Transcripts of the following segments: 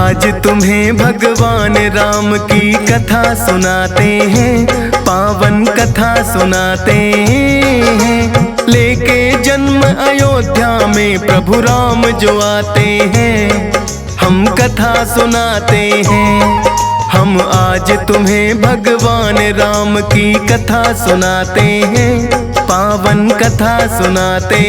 आज तुम्हें भगवान राम की कथा सुनाते हैं, पावन कथा सुनाते हैं। लेके जन्म अयोध्या में प्रभु राम जो आते हैं, हम कथा सुनाते हैं। हम आज तुम्हें भगवान राम की कथा सुनाते हैं, पावन कथा सुनाते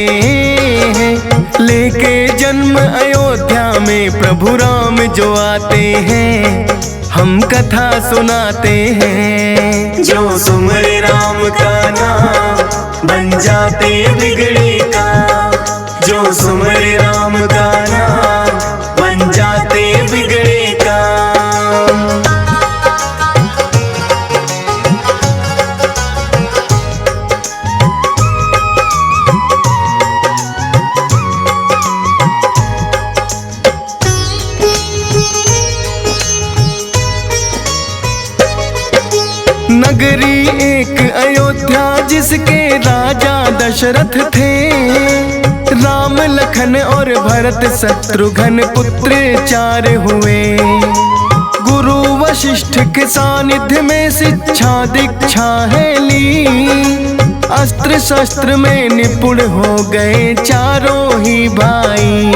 हैं। लेके जन्म अयोध्या में प्रभु राम जो आते हैं, हम कथा सुनाते हैं। जो सुमरे राम का नाम बन जाते बिगड़े काम, जो सुमरे राम का नाम बन जाते बिगड़े काम। नगरी एक अयोध्या जिसके राजा दशरथ थे, राम लखन और भरत शत्रुघ्न पुत्र 4 हुए। गुरु वशिष्ठ के सानिध्य में शिक्षा दीक्षा है ली, अस्त्र शस्त्र में निपुण हो गए चारों ही भाई।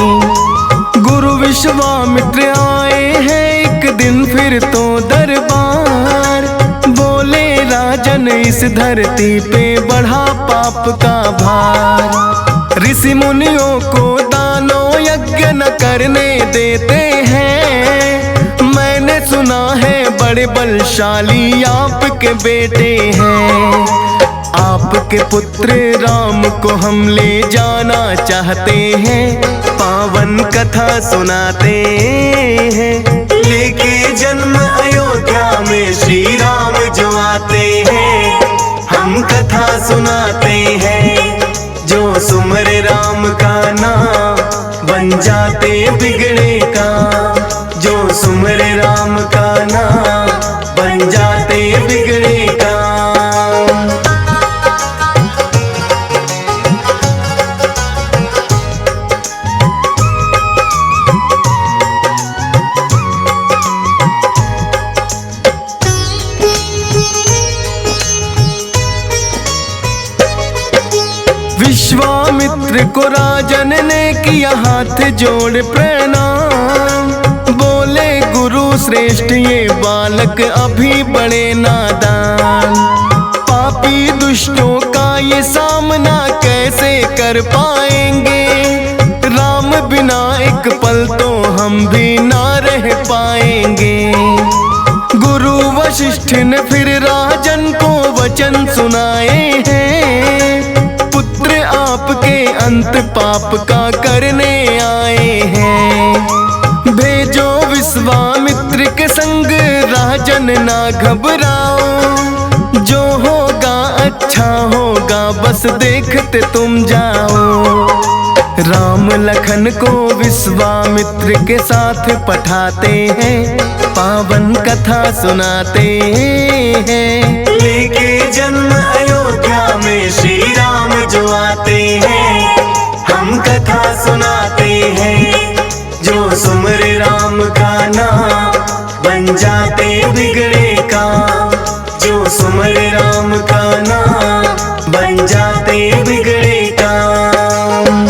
गुरु विश्वामित्र आए हैं एक दिन फिर तो दरबार, बोले राजन इस धरती पे बढ़ा पाप का भार। ऋषि मुनियों को दानों यज्ञ न करने देते हैं, मैंने सुना है बड़े बलशाली आपके बेटे हैं। आपके पुत्र राम को हम ले जाना चाहते हैं, पावन कथा सुनाते हैं। लेके जन्म अयोध्या में श्री राम जो आते हैं, हम कथा सुनाते हैं। जो सुमरे राम का नाम बन जाते बिगड़े काम, जो सुमरे राम का नाम बन जाते बिगड़े काम। विश्वामित्र को राजन ने किया हाथ जोड़ प्रणाम, बोले गुरु श्रेष्ठ ये बालक अभी बड़े नादान। पापी दुष्टों का ये सामना कैसे कर पाएंगे, राम बिना एक पल तो हम भी ना रह पाएंगे। गुरु वशिष्ठ ने फिर राजन को वचन सुनाए हैं, पुत्र आपके अंत पाप का करने आए हैं। भेजो विश्वामित्र के संग राजन ना घबराओ, जो होगा अच्छा होगा बस देखते तुम जाओ। राम लखन को विश्वामित्र के साथ पठाते हैं, पावन कथा सुनाते हैं। लेके जन्म अयोध्या में श्री राम जो आते हैं, हम कथा सुनाते हैं। जो सुमरे राम का नाम बन जाते बिगड़े काम, जो सुमरे राम का नाम बन जाते बिगड़े काम।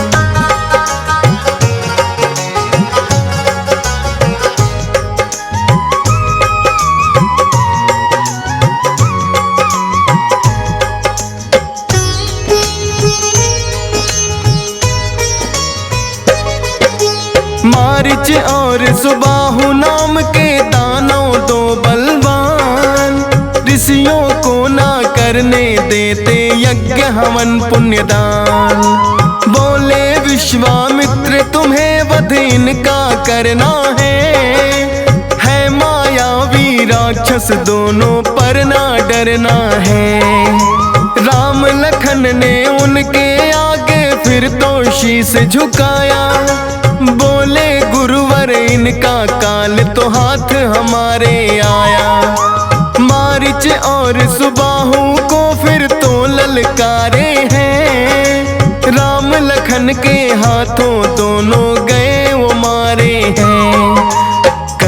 मारिच और सुबाहु नाम के दानव 2 बलवान, ऋषियों को ना करने देते यज्ञ हवन पुण्यदान। बोले विश्वामित्र तुम्हें वध इनका करना है मायावी राक्षस दोनों पर ना डरना है। राम लखन ने उनके आगे फिर तो शीश झुकाया, बोले गुरुवर इनका काल तो हाथ हमारे आया। मारिच और सुबाहु को फिर तो ललकारे हैं, राम लखन के हाथों दोनों गए वो मारे हैं।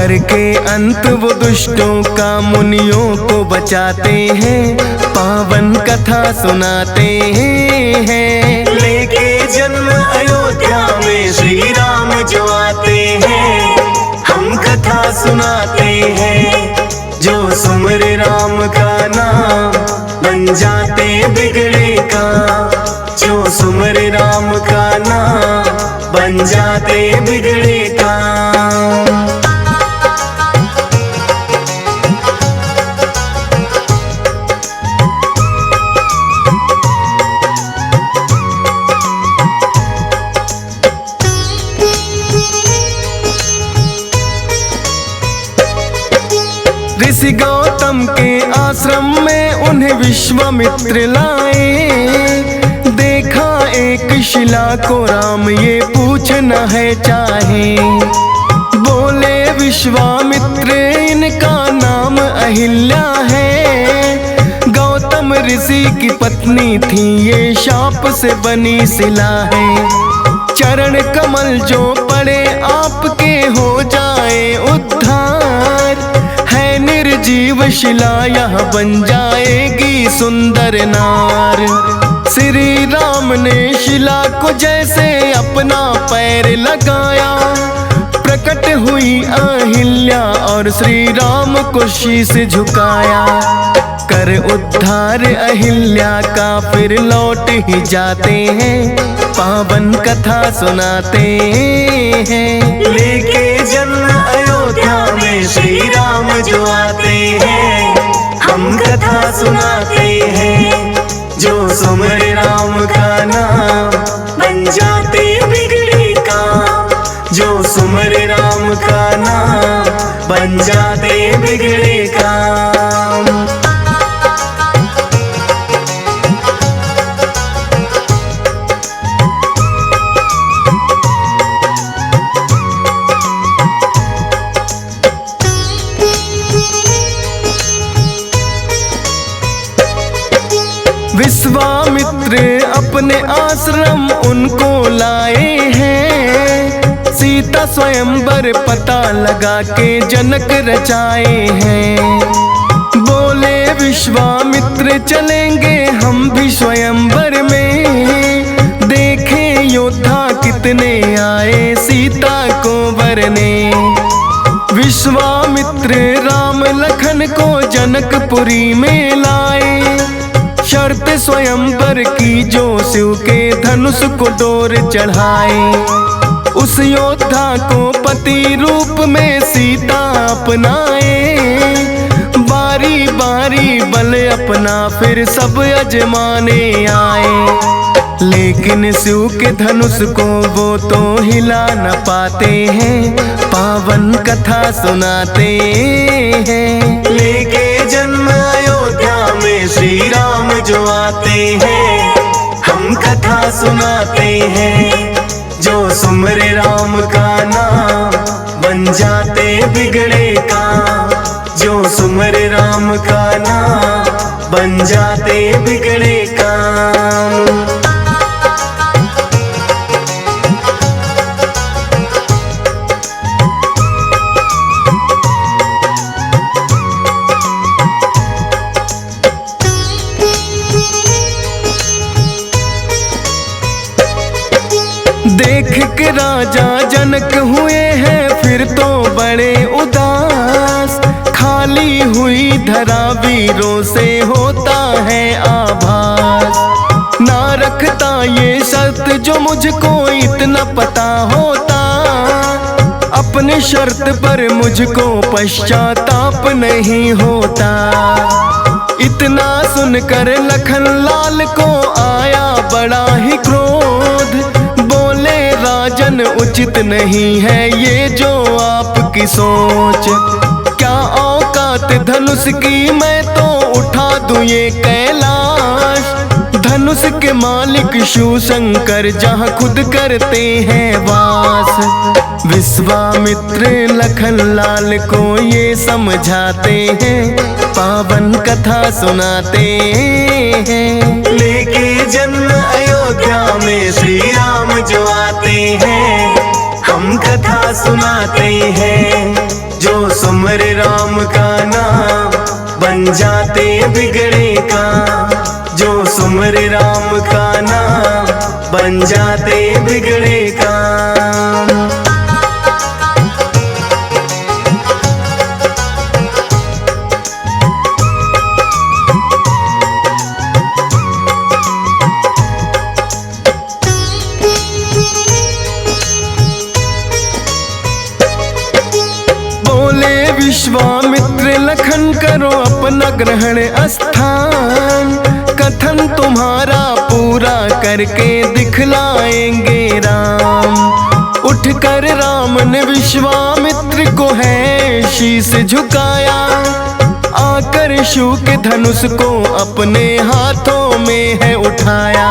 करके अंत वो दुष्टों का मुनियों को बचाते हैं, पावन कथा सुनाते हैं। लेके जन्म अयोध्या में श्री राम जो आते हैं, हम कथा सुनाते हैं। जो सुमर राम का नाम बन जाते बिगड़े काम, जो सुमर राम का नाम बन जाते बिगड़े काम। ऋषि गौतम के आश्रम में उन्हें विश्वामित्र लाए, देखा एक शिला को राम ये पूछना है चाहे। बोले विश्वामित्र इनका नाम अहिल्या है, गौतम ऋषि की पत्नी थी ये शाप से बनी शिला है। चरण कमल जो पड़े आपके हो जाए उद्धार, है निर्जीव शिला यह बन जाएगी सुंदर नार। श्री राम ने शिला को जैसे अपना पैर लगाया, प्रकट हुई अहिल्या और श्री राम को शीश झुकाया। कर उद्धार अहिल्या का फिर लौट ही जाते हैं, पावन कथा सुनाते हैं। लेके जन्म अयोध्या में श्री राम जो आते हैं, हम कथा सुनाते हैं। जो सुमर राम का नाम बन जाते बिगड़े काम, जो सुमर राम का नाम बन जाते बिगड़े काम। विश्वामित्र अपने आश्रम उनको लाए हैं, सीता स्वयंवर पता लगा के जनक रचाए हैं। बोले विश्वामित्र चलेंगे हम भी स्वयंवर में, देखें योद्धा कितने आए सीता को वरने। विश्वामित्र राम लखन को जनकपुरी में लाए, शर्त स्वयंवर की जो शिव के धनुष को डोर चढ़ाए। उस योद्धा को पति रूप में सीता अपनाए, बारी बारी बल अपना फिर सब अजमाने आए। लेकिन शिव के धनुष को वो तो हिला न पाते हैं, पावन कथा सुनाते हैं। लेके जन्म अयोध्या में श्री राम जो आते हैं, हम कथा सुनाते हैं। जो सुमर राम का नाम बन जाते बिगड़े काम, जो सुमर राम का नाम बन जाते बिगड़े काम। देख के राजा जनक हुए हैं फिर तो बड़े उदास, खाली हुई धरा वीरों से होता है आभास। ना रखता ये शर्त जो मुझको इतना पता होता, अपने शर्त पर मुझको पश्चाताप नहीं होता। इतना सुनकर लखन लाल को आया बड़ा ही क्रोध, बोले राजन उचित नहीं है ये जो आपकी सोच। क्या औकात धनुष की मैं तो उठा दूं ये कैलाश, धनुष के मालिक शिव शंकर जहाँ खुद करते हैं वास। विश्वामित्र लखन लाल को ये समझाते हैं, पावन कथा सुनाते हैं। लेके जन्म अयोध्या में श्री राम जो आते हैं, हम कथा सुनाते हैं। जो बन जाते बिगड़े काम। जो सुमरे राम का नाम बन जाते बिगड़े काम। विश्वामित्र लखन करो अपना ग्रहण स्थान। कथन तुम्हारा पूरा करके दिखलाएंगे राम। उठकर राम ने विश्वामित्र को है शीश झुकाया। आकर शिव के धनुष को अपने हाथों में है उठाया।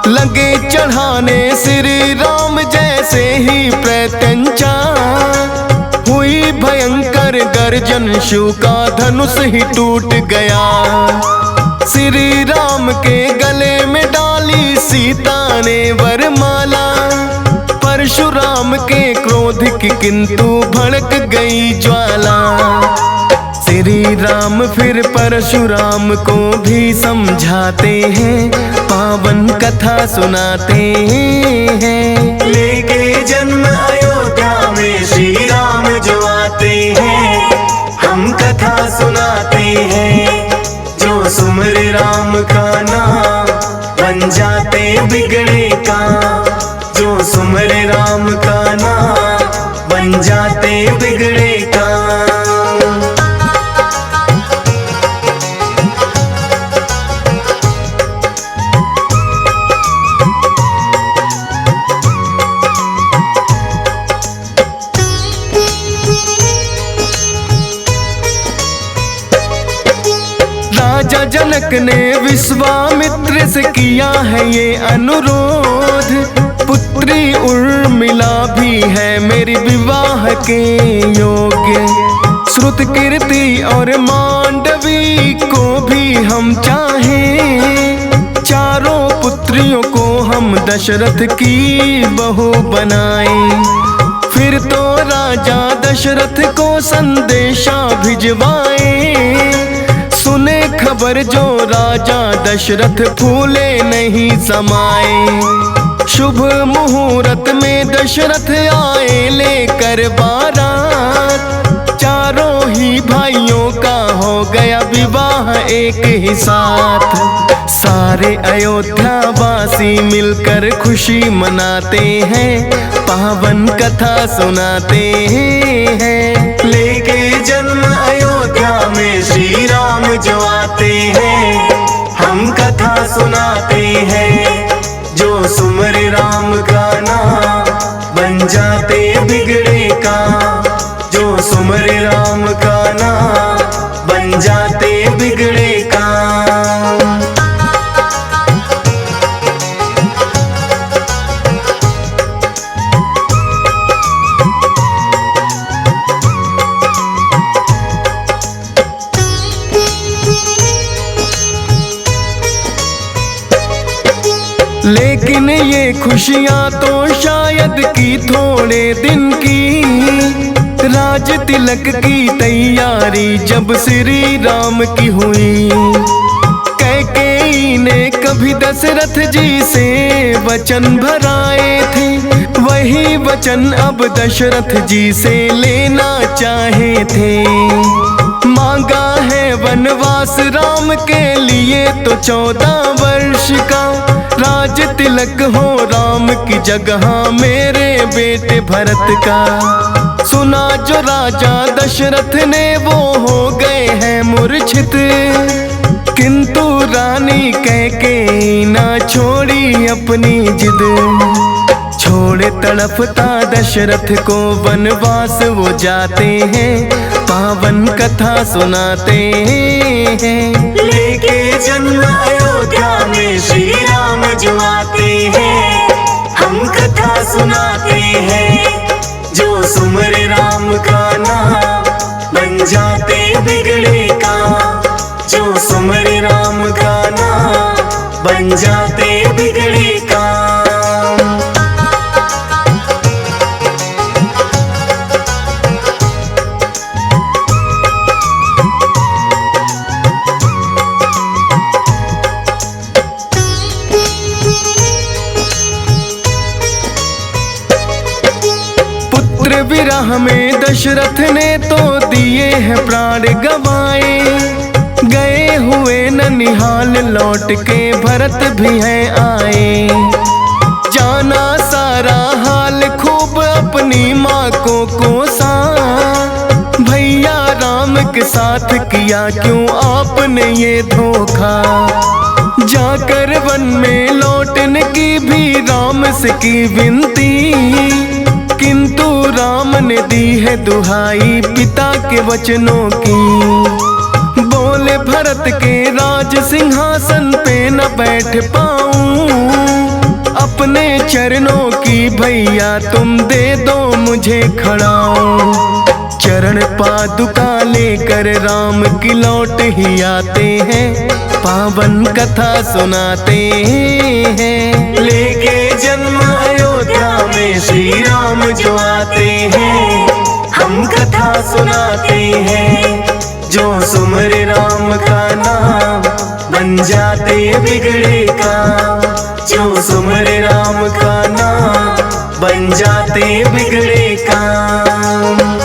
लगे चढ़ाने श्री राम जैसे ही प्रत्यंचा। हुई भयंकर गर्जन शिव का धनुष ही टूट गया। श्री राम के गले में डाली सीता ने वरमाला। परशुराम के क्रोध की किंतु भड़क गई ज्वाला। श्री राम फिर परशुराम को भी समझाते हैं, पावन कथा सुनाते हैं। लेके जन्म अयोध्या में श्री राम जो आते हैं, हम कथा सुनाते हैं। जो सुमरे राम का नाम बन जाते बिगड़े काम। जो सुमरे राम का नाम बन जाते बिगड़े काम। राजा जनक ने विश्वामित्र से किया है ये अनुरोध। पुत्री उर्मिला भी है मेरी विवाह के योग्य। श्रुत कीर्ति और मांडवी को भी हम चाहें। चारों पुत्रियों को हम दशरथ की बहू बनाएं। फिर तो राजा दशरथ को संदेशा भिजवाएं। सुने खबर जो राजा दशरथ फूले नहीं समाए। शुभ मुहूर्त में दशरथ आए लेकर बारात। चारों ही भाइयों का हो गया विवाह एक ही साथ। सारे अयोध्या वासी मिलकर खुशी मनाते हैं, पावन कथा सुनाते हैं। लेके जन्म अयोध्या में श्री राम जो आते हैं, हम कथा सुनाते हैं। जो सुमरे राम का नाम बन जाते बिगड़े काम। जो सुमरे राम का नाम बन जाते बिगड़े काम। लेकिन ये खुशियाँ तो शायद की थोड़े दिन की। राज तिलक की तैयारी जब श्री राम की हुई। कैकेयी ने कभी दशरथ जी से वचन भराए थे। वही वचन अब दशरथ जी से लेना चाहे थे। मांगा है वनवास राम के लिए तो 14 वर्ष का। राज तिलक हो राम की जगह मेरे बेटे भरत का। सुना जो राजा दशरथ ने वो हो गए हैं मूर्छित। किंतु रानी कैकेयी ना छोड़ी अपनी जिद। छोड़े तड़पता दशरथ को वनवास वो जाते हैं, पावन कथा सुनाते हैं। लेके जन्म अयोध्या में श्री राम जो आते हैं, हम कथा सुनाते हैं। जो सुमरे राम का नाम बन जाते बिगड़े काम। जो सुमरे राम का नाम बन जाते बिगड़े काम। विरह में दशरथ ने तो दिए हैं प्राण गवाए, गए हुए ननिहाल लौट के भरत भी हैं आए। जाना सारा हाल खूब अपनी माँ को कोसा, भैया राम के साथ किया क्यों आपने ये धोखा। जाकर वन में लौटने की भी राम से की विनती, किंतु राम ने दी है दुहाई पिता के वचनों की। बोले भरत के राज सिंहासन पे न बैठ पाऊं, अपने चरणों की भैया तुम दे दो मुझे खड़ाऊं। चरण पादुका लेकर राम की लौट ही आते हैं, पावन कथा सुनाते हैं। लेके जन्म अयोध्या में श्री राम जो आते हैं, हम कथा सुनाते हैं। जो सुमर राम का नाम बन जाते बिगड़े काम, जो सुमर राम का नाम बन जाते बिगड़े काम।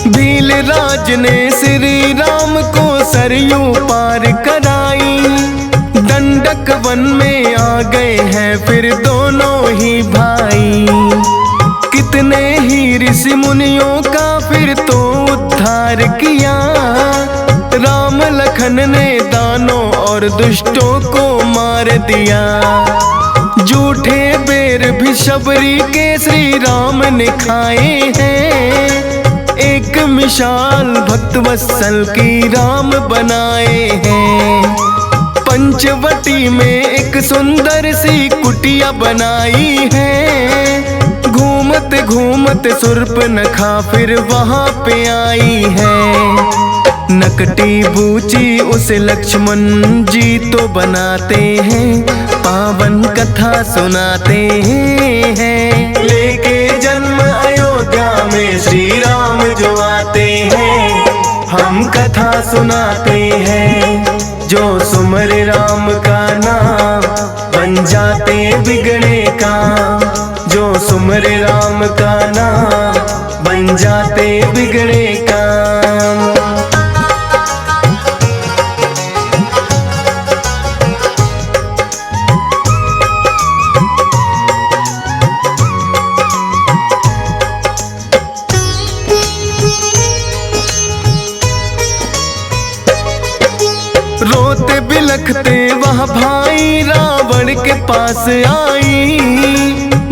भील राज ने श्री राम को सरयू पार कराई, दंडक वन में आ गए हैं फिर दोनों ही भाई। कितने ही ऋषि मुनियों का फिर तो उद्धार किया, राम लखन ने दानों और दुष्टों को मार दिया। झूठे बेर भी शबरी के श्री राम ने खाए हैं, एक मिसाल भक्त वत्सल की राम बनाए हैं। पंचवटी में एक सुंदर सी कुटिया बनाई है, घूमते घूमते शूर्पणखा फिर वहाँ पे आई है। नकटी बूची उसे लक्ष्मण जी तो बनाते हैं, पावन कथा सुनाते हैं। लेके जन्म अयोध्या में श्री राम जो आते हैं, हम कथा सुनाते हैं। जो सुमर राम का नाम बन जाते बिगड़े काम, जो सुमर राम का नाम बन जाते बिगड़े काम। रोते बिलखते वह भाई रावण के पास आई,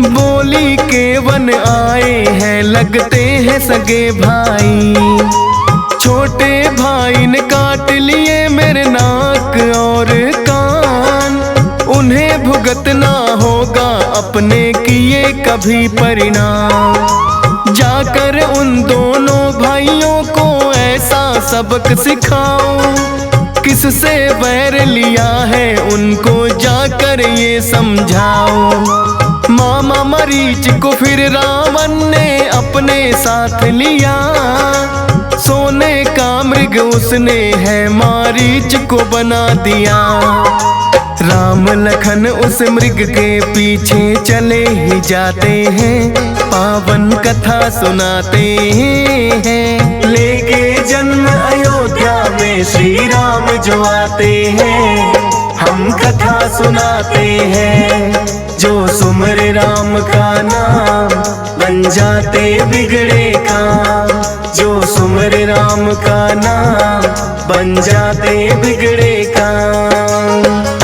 बोली के वन आए हैं लगते हैं सगे भाई। छोटे भाई ने काट लिए मेरे नाक और कान, उन्हें भुगतना होगा अपने किए कभी परिणाम। जाकर उन दोनों भाइयों को ऐसा सबक सिखाओ, किससे वैर लिया है उनको जाकर ये समझाओ। मामा मरीच को फिर रावण ने अपने साथ लिया, सोने का मृग उसने है मारीच को बना दिया। राम लखन उस मृग के पीछे चले ही जाते हैं, पावन कथा सुनाते हैं। लेके जन्म अयोध्या में श्री राम जो आते हैं, हम कथा सुनाते हैं। जो सुमर राम का नाम बन जाते बिगड़े काम, जो सुमर राम का नाम बन जाते बिगड़े काम।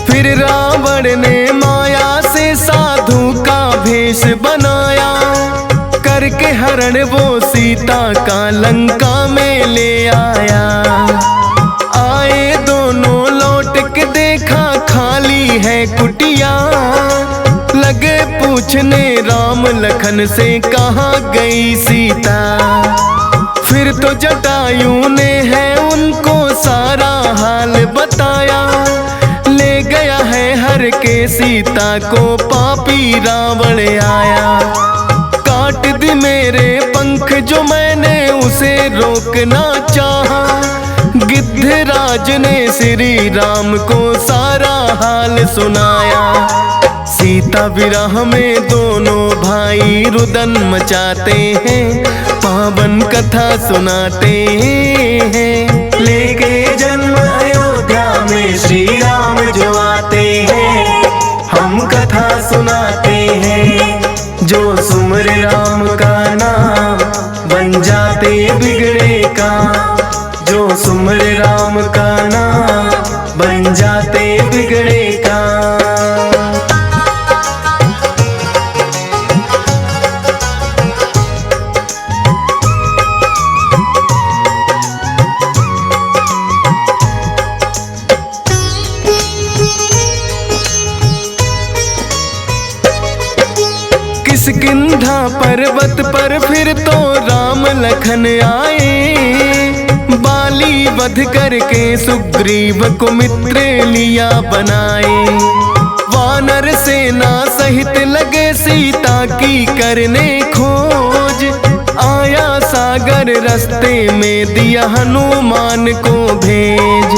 फिर रावण ने माया से साधु का भेष बनाया, करके हरण वो सीता का लंका में ले आया। आए दोनों लौट के देखा खाली है कुटिया। लगे पूछने राम लखन से कहाँ गई सीता। फिर तो जटायु ने है उनको सारा हाल बताया। ले गया है हर के सीता को पापी रावण आया। काट दी मेरे पंख जो मैंने उसे रोकना चाहा। गिद्धराज ने श्री राम को सारा हाल सुनाया। सीता विरह में दोनों भाई रुदन मचाते हैं। पावन कथा सुनाते हैं। लेके जन्म अयोध्या में श्री राम जो आते हैं। हम कथा सुनाते हैं। जो सुमर राम का नाम बन जाते बिगड़े काम। जो सुमर राम का नाम बन जाते बिगड़े काम। किष्किंधा पर्वत पर फिर तो राम लखन आए। बाली वध करके सुग्रीव को मित्र लिया बनाए। वानर सेना सहित लगे सीता की करने खोज। आया सागर रास्ते में दिया हनुमान को भेज।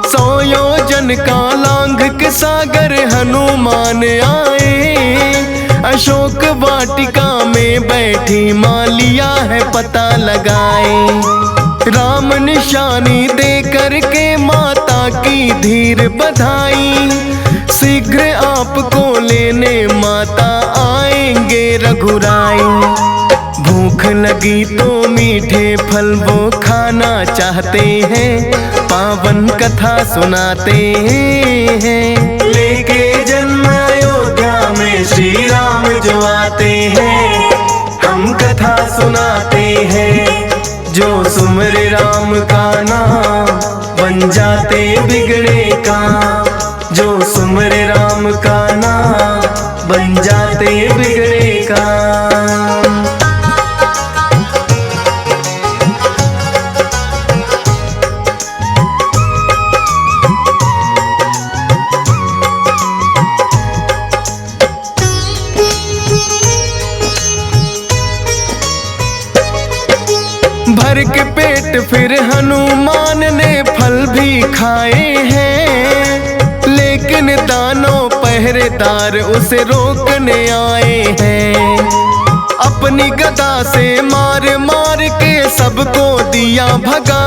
100 योजन का लांघ के सागर हनुमान आए। अशोक वाटिका में बैठी मालिया है पता लगाए। राम निशानी दे करके माता की धीर बधाई। शीघ्र आपको लेने माता आएंगे रघुराई। भूख लगी तो मीठे फल वो खाना चाहते हैं। पावन कथा सुनाते हैं। लेके जन्म अयोध्या में श्री राम जो आते हैं। हम कथा सुनाते हैं। जो सुमर राम का नाम बन जाते बिगड़े काम। जो सुमर राम का नाम बन जाते बिगड़े काम। भर के पेट फिर हनुमान ने फल भी खाए हैं। लेकिन दानों पहरेदार उसे रोकने आए हैं। अपनी गदा से मार मार के सबको दिया भगा।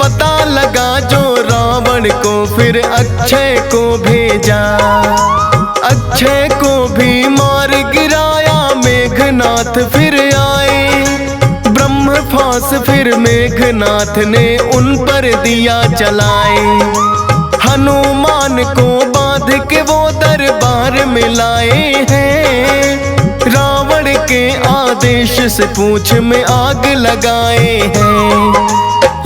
पता लगा जो रावण को फिर अक्षय को भेजा। अक्षय को भी मार गिराया। मेघनाथ फिर आए। फांस फिर मेघनाथ ने उन पर दिया चलाए। हनुमान को बांध के वो दरबार में लाए हैं। रावण के आदेश से पूंछ में आग लगाए हैं।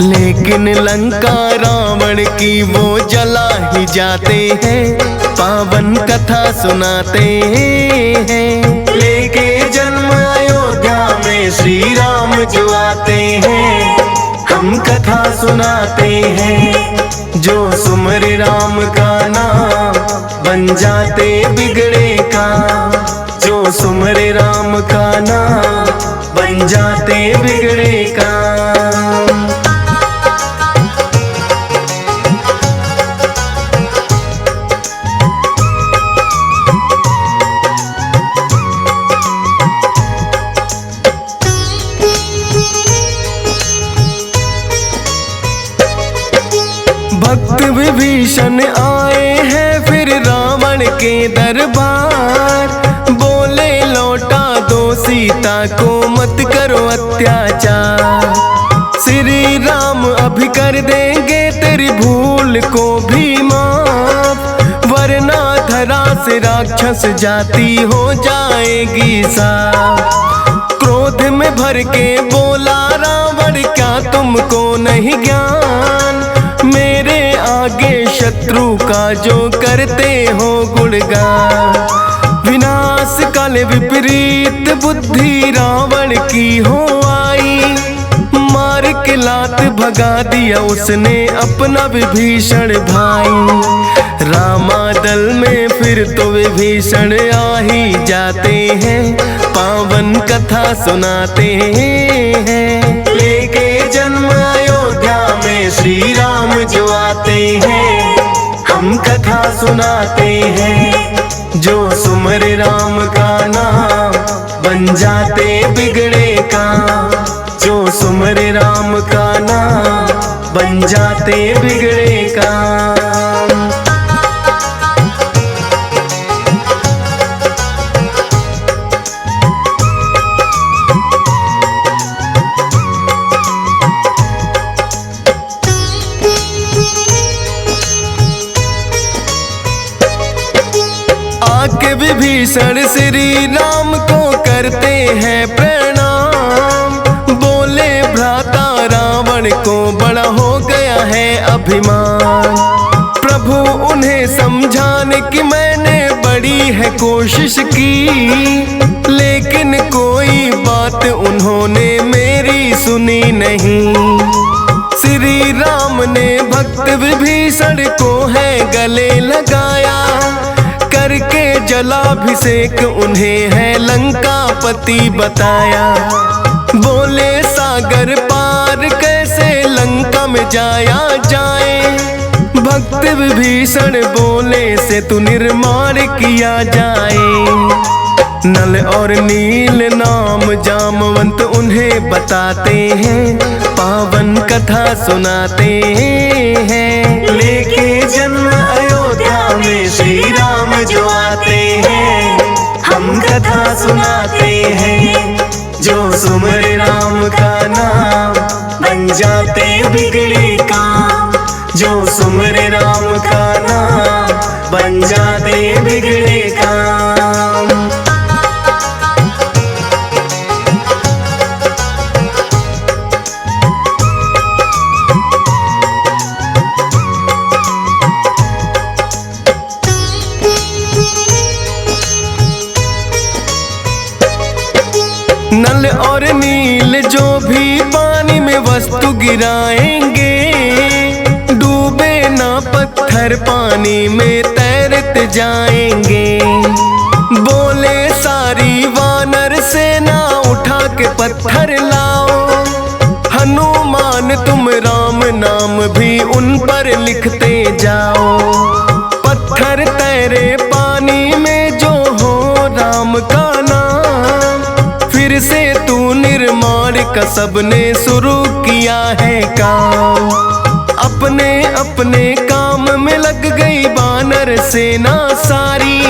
लेकिन लंका रावण की वो जला ही जाते हैं। पावन कथा सुनाते हैं। लेके जन्म अयोध्या में श्री राम जो आते हैं। हम कथा सुनाते हैं। जो सुमर राम का नाम बन जाते बिगड़े काम। जो सुमर राम का नाम बन जाते बिगड़े काम। भक्त विभीषण आए हैं फिर रावण के दरबार। बोले लौटा दो सीता को मत करो अत्याचार। श्री राम अभी कर देंगे तेरी भूल को भी माफ। वरना धरा से राक्षस जाति हो जाएगी साफ। क्रोध में भर के बोला रावण क्या तुमको नहीं ज्ञान। मेरे आगे शत्रु का जो करते हो गुणगान। विनाश काल विपरीत बुद्धि रावण की हो आई, मार के लात भगा दिया उसने अपना विभीषण भाई। रामादल में फिर तो विभीषण आ ही जाते हैं, पावन कथा सुनाते हैं। लेके जन्म अयोध्या में श्री राम जो आते हैं, हम कथा सुनाते हैं। जो सुमर राम का नाम बन जाते बिगड़े काम, जो सुमर राम का नाम बन जाते बिगड़े काम। आके विभीषण श्री राम को करते हैं प्रणाम, बोले भ्राता रावण को बड़ा हो गया है अभिमान। प्रभु उन्हें समझाने की मैंने बड़ी है कोशिश की, लेकिन कोई बात उन्होंने मेरी सुनी नहीं। श्री राम ने भक्त विभीषण को है गले लगाया, करके जलाभिषेक उन्हें है लंकापति बताया। बोले सागर पार कैसे लंका में जाया जाए, भक्त विभीषण बोले से तू निर्माण किया जाए। नल और नील नाम जामवंत उन्हें बताते हैं, पावन कथा सुनाते हैं। लेके जन्म अयोध्या में श्री राम जो आते हैं, हम कथा सुनाते हैं। जो सुमर राम का नाम बन जाते बिगड़े काम, जो सुमर राम का नाम बन जाते बिगड़े काम। नल और नील जो भी पानी में वस्तु गिराएंगे, डूबे ना पत्थर पानी में तैरते जाएंगे। बोले सारी वानर सेना उठा के पत्थर लाओ, हनुमान तुम राम नाम भी उन पर लिखते जाओ। पत्थर तैरे पानी में जो हो राम का नाम, फिर से तू निर्माण का सबने शुरू किया है काम। अपने अपने काम में लग गई वानर सेना सारी,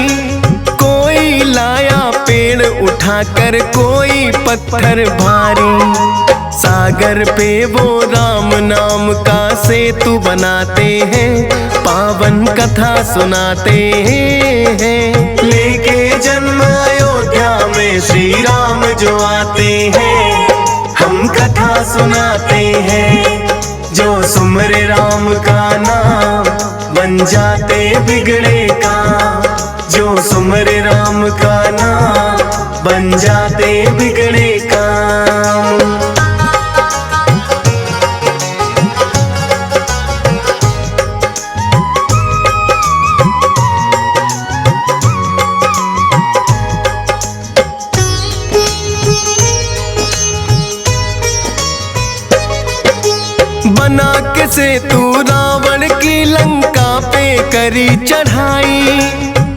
कोई लाया पेड़ उठाकर कोई पत्थर भारी। सागर पे वो राम नाम का सेतु बनाते हैं, पावन कथा सुनाते हैं। लेके जन्म अयोध्या में श्री राम जो आते हैं, हम कथा सुनाते हैं। जो सुमर राम का नाम बन जाते बिगड़े काम, जो सुमर राम का नाम बन जाते बिगड़े काम। बना के सेतु रावण की लंका पे करी चढ़ाई,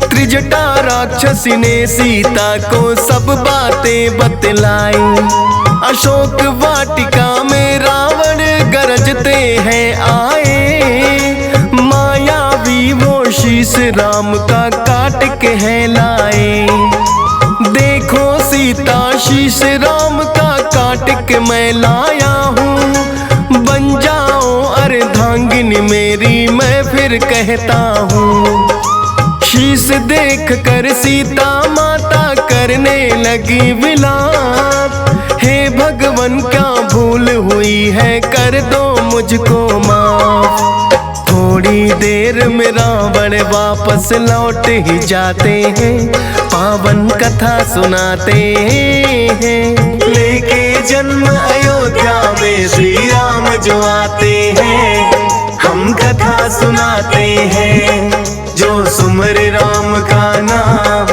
त्रिजटा राक्षसी ने सीता को सब बातें बतलाई। अशोक वाटिका में रावण गरजते हैं आए, मायावी वो शीश राम का काट के है लाए। देखो सीता शीश राम का काट के मैं लाया हूँ, बन जाओ अर्धांगिनी मेरी मैं फिर कहता हूँ। शीश देख कर सीता माता करने लगी विलाप, हे भगवन क्या भूल हुई है कर दो मुझको माफ। थोड़ी देर में रावण वापस लौट ही जाते हैं, पावन कथा सुनाते हैं। लेके जन्म अयोध्या में श्री राम जो आते हैं, हम कथा सुनाते हैं। जो सुमर राम का नाम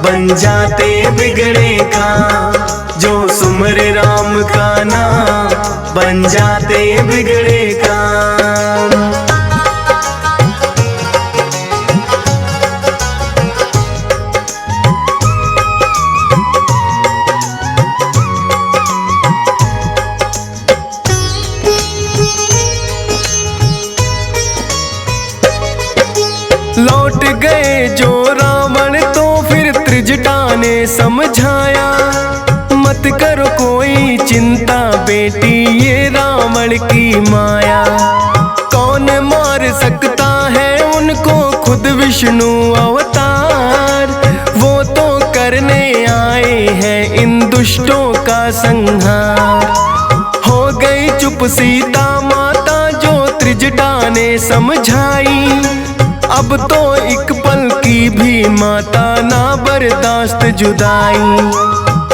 बन जाते बिगड़े काम, जो सुमर राम का नाम बन जाते बिगड़े काम। लौट गए जो रावण तो फिर त्रिजटा ने समझाया, मत करो कोई चिंता बेटी ये रावण की माया। कौन मार सकता है उनको खुद विष्णु अवतार, वो तो करने आए हैं इन दुष्टों का संहार। हो गई चुप सीता माता जो त्रिजटा ने समझाई, अब तो एक पल की भी माता ना बर्दाश्त जुदाई।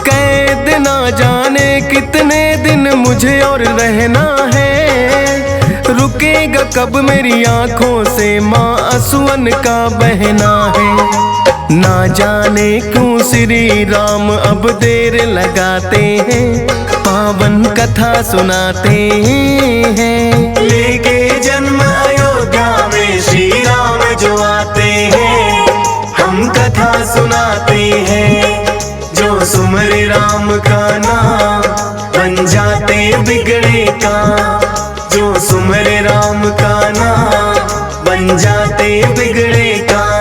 कैद ना जाने कितने दिन मुझे और रहना है, रुकेगा कब मेरी आंखों से माँ असुअन का बहना है। ना जाने क्यों श्री राम अब देर लगाते हैं, पावन कथा सुनाते हैं। लेके जन्म अयोध्या में श्री राम जो आते हैं, हम कथा सुनाते हैं। जो सुमर राम का नाम बन जाते बिगड़े काम, जो सुमर राम का नाम बन जाते बिगड़े काम।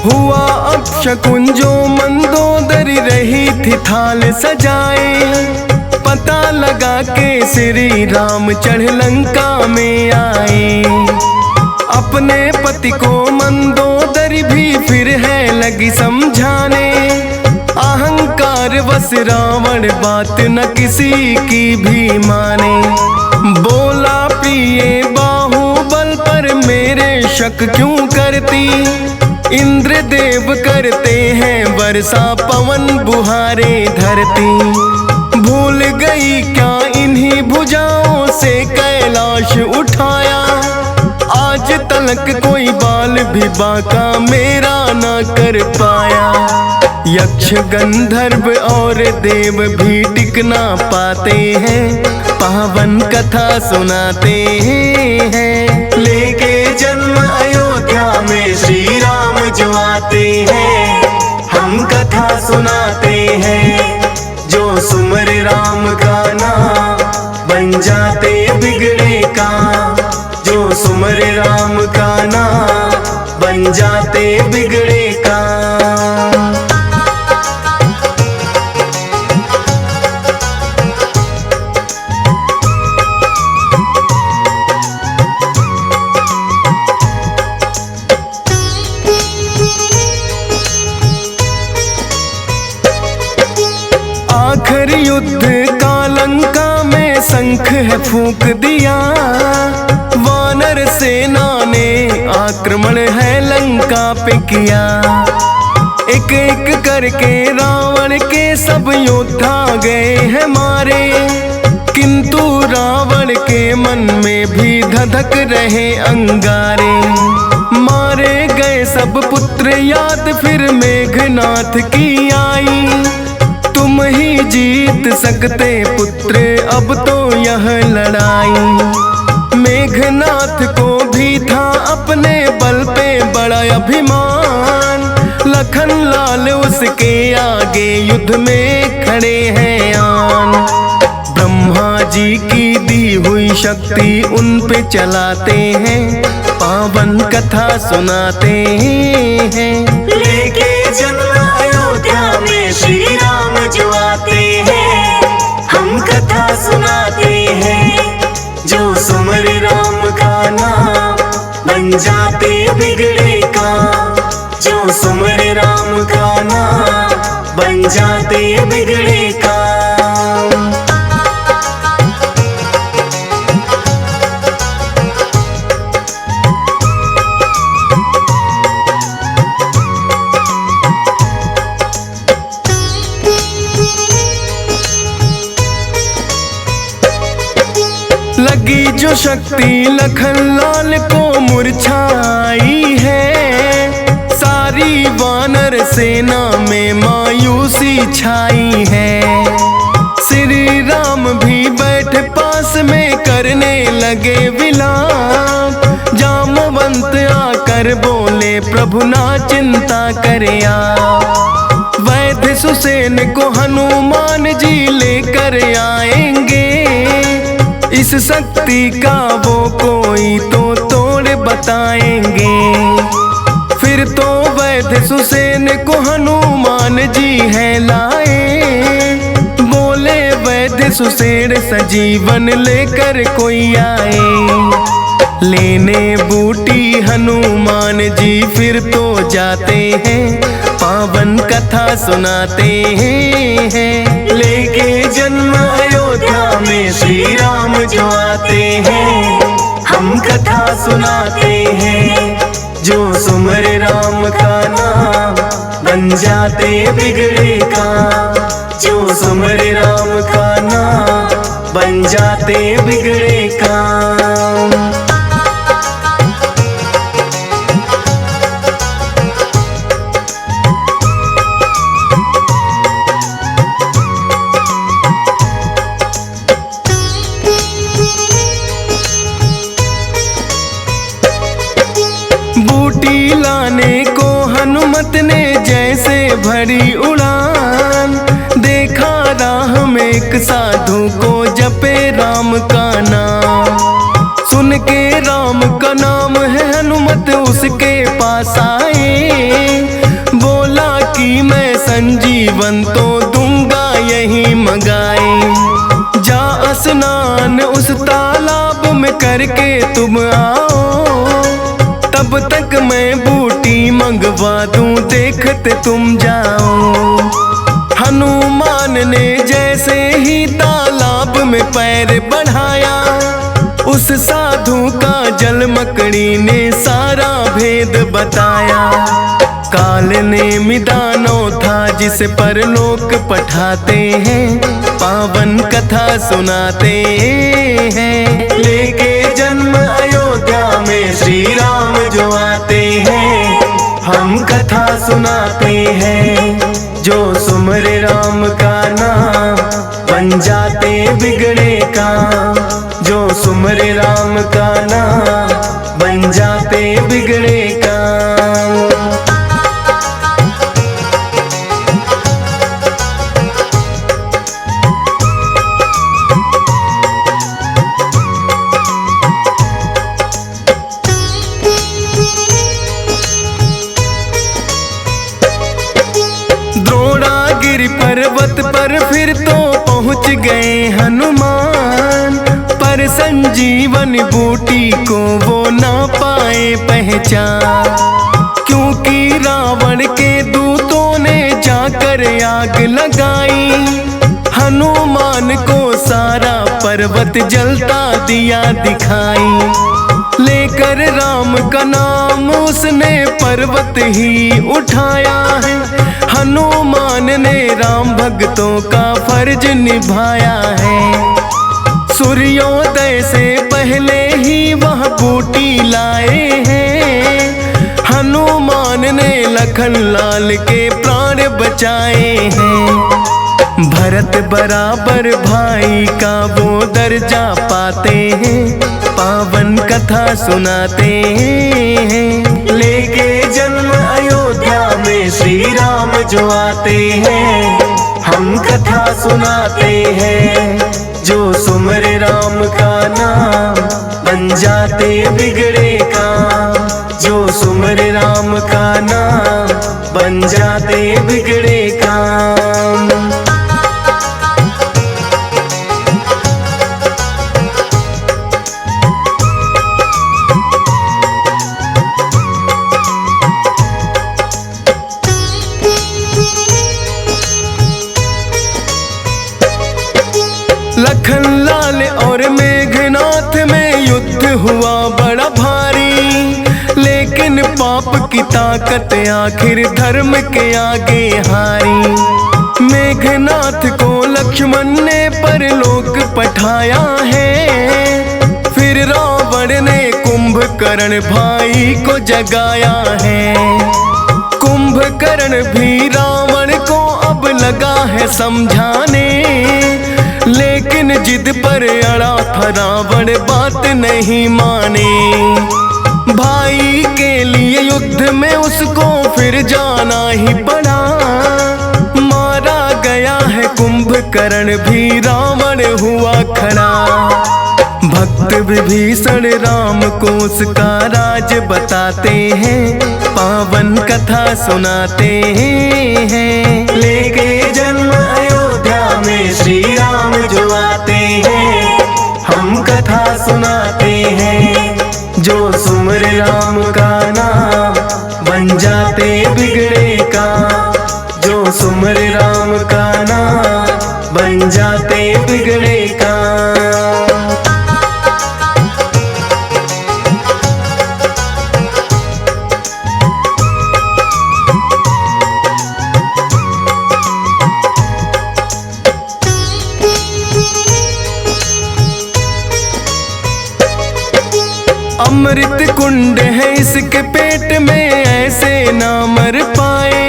हुआ अपशकुन जो मंदोदरी रही थी थाल सजाए, पता लगा के श्री राम चढ़ लंका में आए। अपने पति को मंदोदरी भी फिर है लगी समझाने, अहंकार वश रावण बात न किसी की भी माने। बोला प्रिय बाहुबल पर मेरे शक क्यों करती, इंद्र देव करते हैं वर्षा पवन बुहारे धरती। भूल गई क्या इन्हीं भुजाओं से कैलाश उठाया, आज तलक कोई बाल भी बाका मेरा ना कर पाया। यक्ष गंधर्व और देव भी टिक ना पाते हैं, पावन कथा सुनाते हैं। लेके जन्म अयोध्या में श्री राम जो आते हैं, हम कथा सुनाते हैं। जो सुमर राम का नाम बन जाते बिगड़े काम, जो सुमर राम का नाम बन जाते बिगड़े काम। आखिर युद्ध का लंका में शंख है फूंक दिया, वानर सेना ने आक्रमण है लंका पे किया। एक एक करके रावण के सब योद्धा गए हैं मारे, किंतु रावण के मन में भी धधक रहे अंगारे। मारे गए सब पुत्र याद फिर मेघनाथ की आई, तुम ही जीत सकते पुत्र अब तो यह लड़ाई। मेघनाथ को भी था अपने बल पे बड़ा अभिमान, लखन लाल उसके आगे युद्ध में खड़े हैं आन। ब्रह्मा जी की दी हुई शक्ति उन पे चलाते हैं, पावन कथा सुनाते हैं। लेके जन्म अयोध्या में श्री राम जो आते हैं, हम कथा सुनाते हैं। जो जाते बिगड़े काम। जो सुमरे राम का नाम बन जाते बिगड़े काम। लगी जो शक्ति लखन लाल को मुरझाई है, सारी वानर सेना में मायूसी छाई है। श्री राम भी बैठ पास में करने लगे विलाप। जामवंत आकर बोले प्रभु ना चिंता करे आप। वैद्य सुसेन को हनुमान जी लेकर आएंगे, इस शक्ति का वो कोई तो तोड़ बताएंगे। फिर तो वैद्य सुसेन को हनुमान जी है लाए। बोले वैद्य सुसेन सजीवन लेकर कोई आए। लेने बूटी हनुमान जी फिर तो जाते हैं, पावन कथा सुनाते हैं। लेके जन्म अयोध्या में श्री राम जो आते हैं, हम कथा सुनाते हैं। जो सुमरे राम का नाम बन जाते बिगड़े काम। जो सुमरे राम का नाम बन जाते बिगड़े काम। बूटी लाने को हनुमत ने जैसे भरी उड़ान। देखा राह में एक साधु को जपे राम का नाम। सुन के राम का नाम है हनुमत उसके पास आए। बोला कि मैं संजीवन तो दूंगा यही मंगाए। जा स्नान उस तालाब में करके तुम आओ, तब तक मैं बूटी मंगवा दूं देखते तुम जाओ। हनुमान ने जैसे ही तालाब में पैर बढ़ाया, उस साधु का जल मकड़ी ने सारा भेद बताया। काल ने मिदानो था जिसे परलोक पठाते हैं, पावन कथा सुनाते हैं। लेके जन्म अयोध्या में श्री राम जो आते हैं, हम कथा सुनाते हैं। जो सुमरे राम का नाम बन जाते बिगड़े काम। जो सुमरे राम का नाम बन जाते बिगड़े काम। पर्वत पर फिर तो पहुंच गए हनुमान, पर संजीवन बूटी को वो ना पाए पहचान। क्योंकि रावण के दूतों ने जाकर आग लगाई, हनुमान को सारा पर्वत जलता दिया दिखाई। लेकर राम का नाम उसने पर्वत ही उठाया है। हनुमान ने राम भक्तों का फर्ज निभाया है। सूर्योदय से पहले ही वह बूटी लाए हैं। हनुमान ने लखन लाल के प्राण बचाए हैं। भरत बराबर भाई का वो दर्जा पाते हैं, पावन कथा सुनाते हैं। लेके जन्म अयोध्या में श्री राम जो आते हैं, हम कथा सुनाते हैं। जो सुमरे राम का नाम बन जाते बिगड़े काम। जो सुमरे राम का नाम बन जाते बिगड़े काम। ताकत आखिर धर्म के आगे हारी। मेघनाथ को लक्ष्मण ने परलोक पठाया है, फिर रावण ने कुंभकर्ण भाई को जगाया है। कुंभकर्ण भी रावण को अब लगा है समझाने, लेकिन जिद पर अड़ा था रावण बात नहीं माने। भाई के लिए युद्ध में उसको फिर जाना ही पड़ा, मारा गया है कुंभकर्ण भी रावण हुआ खड़ा। भक्त विभीषण राम को उसका राज बताते हैं, पावन कथा सुनाते हैं। लेके जन्म अयोध्या में श्री राम जो आते हैं, हम कथा सुनाते हैं। जो सुमर राम का नाम बन जाते बिगड़े काम, जो सुमर राम का नाम बन जाते बिगड़े काम। अमृत कुंड है इसके पेट में, ऐसे ना मर पाए।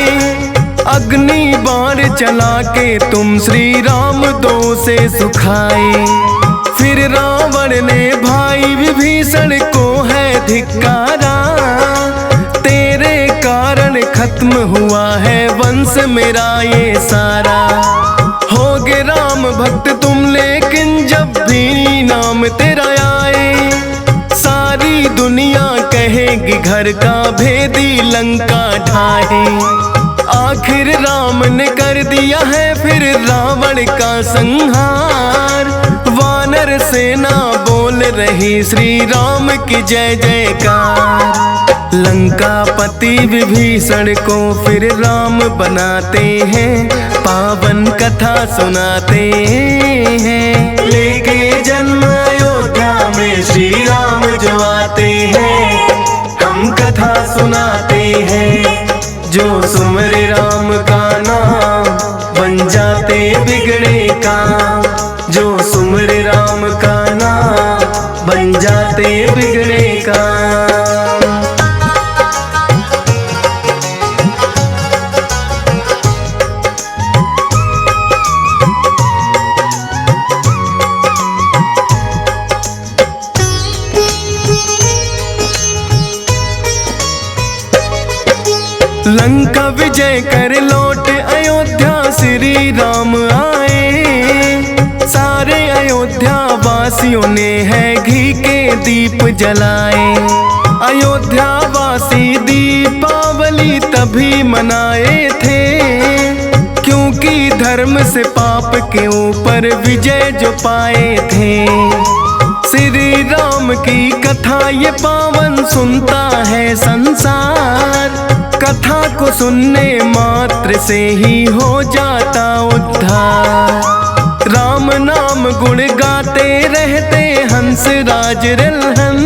अग्नि बाण चला के तुम श्री राम दो से सुखाए। फिर रावण ने भाई विभीषण को है धिक्कारा, तेरे कारण खत्म हुआ है वंश मेरा ये सारा। होगे राम भक्त तुम लेकिन जब भी नाम तेरा आए, सारी दुनिया कहेगी घर का भेदी लंका ढाए। आखिर राम ने कर दिया है फिर रावण का संहार, वानर सेना बोल रही श्री राम की जय जयकार। लंकापति विभीषण को फिर राम बनाते हैं, पावन कथा सुनाते हैं। लेके जन्म अयोध्या में श्री राम जो आते हैं, हम कथा सुनाते हैं। जो सुमर राम का नाम बन जाते बिगड़े काम, जो सुमर राम का नाम बन जाते बिगड़े काम। लंका विजय कर लौट अयोध्या श्री राम आए। सारे अयोध्या वासियों ने है घी के दीप जलाए। अयोध्या वासी दीपावली तभी मनाए थे, क्योंकि धर्म से पाप के ऊपर विजय जो पाए थे। श्री राम की कथा ये पावन सुनता है संसार, कथा को सुनने मात्र से ही हो जाता उद्धार। राम नाम गुण गाते रहते हंस राज रिलहन,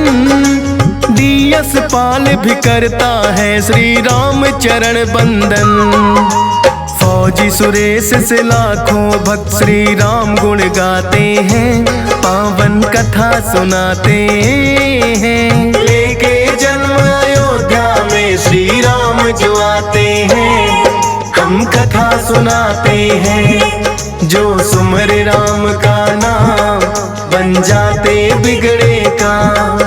दियस पाल भी करता है श्री राम चरण बंदन। फौजी सुरेश से लाखों भक्त श्री राम गुण गाते हैं, पावन कथा सुनाते हैं। लेके जन्म अयोध्या में श्री राम जो आते हैं, हम कथा सुनाते हैं। जो सुमर राम का नाम बन जाते बिगड़े काम,